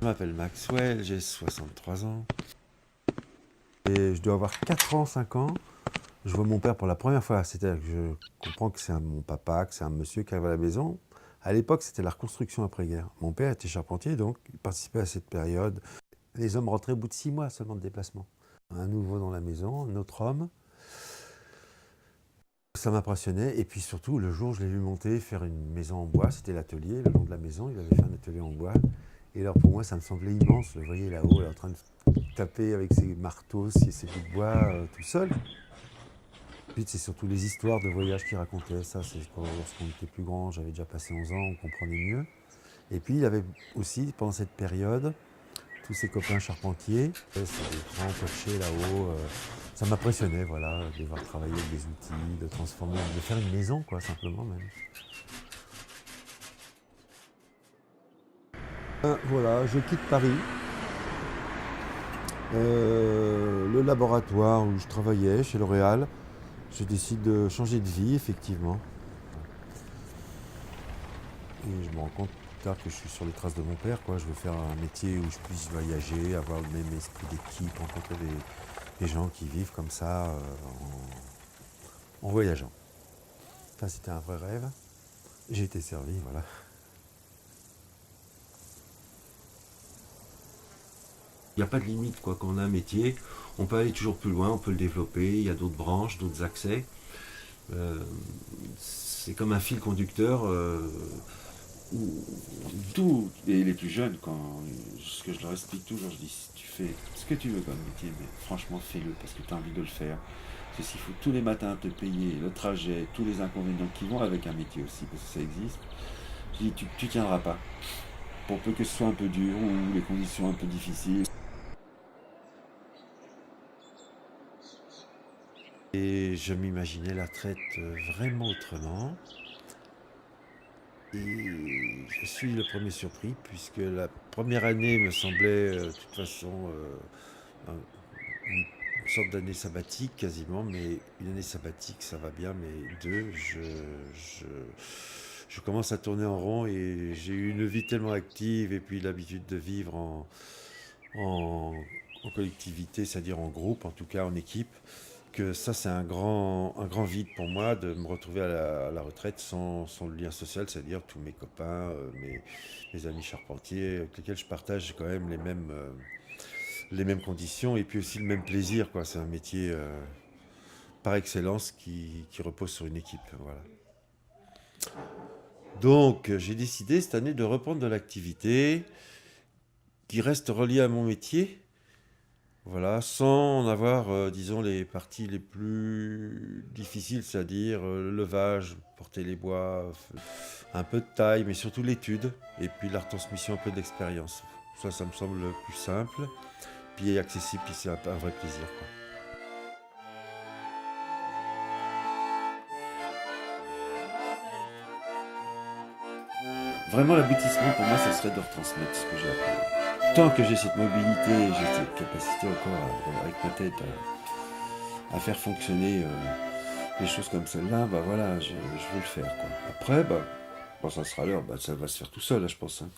Je m'appelle Maxwell, j'ai 63 ans. Et je dois avoir 4 ans, 5 ans. Je vois mon père pour la première fois. C'est-à-dire que je comprends que c'est mon papa, que c'est un monsieur qui arrive à la maison. À l'époque, c'était la reconstruction après-guerre. Mon père était charpentier, donc il participait à cette période. Les hommes rentraient au bout de 6 mois seulement de déplacement. Un nouveau dans la maison, un autre homme. Ça m'impressionnait. Et puis surtout, le jour où je l'ai vu monter, faire une maison en bois, c'était l'atelier, le long de la maison. Il avait fait un atelier en bois. Et alors pour moi, ça me semblait immense. Je le voyais là-haut, là, en train de taper avec ses marteaux, ses bouts de bois, tout seul. Ensuite, c'est surtout les histoires de voyage qu'il racontait. Ça, c'est lorsqu'on était plus grand, j'avais déjà passé 11 ans, on comprenait mieux. Et puis, il y avait aussi, pendant cette période, tous ses copains charpentiers. C'est des grands cochers là-haut. Ça m'impressionnait, voilà, de les voir travailler avec des outils, de transformer, de faire une maison, quoi, simplement même. Voilà, je quitte Paris. Le laboratoire où je travaillais, chez L'Oréal, je décide de changer de vie, effectivement. Et je me rends compte plus tard que je suis sur les traces de mon père, quoi. Je veux faire un métier où je puisse voyager, avoir le même esprit d'équipe, rencontrer des gens qui vivent comme ça en voyageant. Ça, c'était un vrai rêve. J'ai été servi, voilà. Il n'y a pas de limite, quoi. Quand on a un métier, on peut aller toujours plus loin, on peut le développer. Il y a d'autres branches, d'autres accès. Euh, c'est comme un fil conducteur. Tout, et les plus jeunes, ce que je leur explique toujours, je dis, si tu fais ce que tu veux comme métier, mais franchement fais-le parce que tu as envie de le faire. Parce que s'il faut tous les matins te payer le trajet, tous les inconvénients qui vont avec un métier aussi, parce que ça existe, je dis, tu tiendras pas. Pour peu que ce soit un peu dur ou les conditions un peu difficiles. Et je m'imaginais la traite vraiment autrement. Et je suis le premier surpris, puisque la première année me semblait, de toute façon, une sorte d'année sabbatique quasiment, mais une année sabbatique, ça va bien, mais deux, je, je commence à tourner en rond et j'ai eu une vie tellement active et puis l'habitude de vivre en, en collectivité, c'est-à-dire en groupe, en tout cas en équipe, que ça c'est un grand vide pour moi de me retrouver à la retraite sans le lien social, c'est-à-dire tous mes copains, mes amis charpentiers, avec lesquels je partage quand même les mêmes conditions et puis aussi le même plaisir, quoi. C'est un métier par excellence qui repose sur une équipe. Voilà. Donc j'ai décidé cette année de reprendre de l'activité qui reste reliée à mon métier. Voilà, sans en avoir, disons, les parties les plus difficiles, c'est-à-dire le levage, porter les bois, un peu de taille, mais surtout l'étude, et puis la retransmission un peu d'expérience. Ça me semble le plus simple, puis accessible, puis c'est un vrai plaisir, quoi. Vraiment, l'aboutissement pour moi, ça serait de retransmettre ce que j'ai appris. Tant que j'ai cette mobilité et j'ai cette capacité encore avec ma tête à faire fonctionner des choses comme celle-là, bah voilà, je veux le faire, quoi. Après, bah, quand ça sera l'heure, bah, ça va se faire tout seul, là, je pense, hein.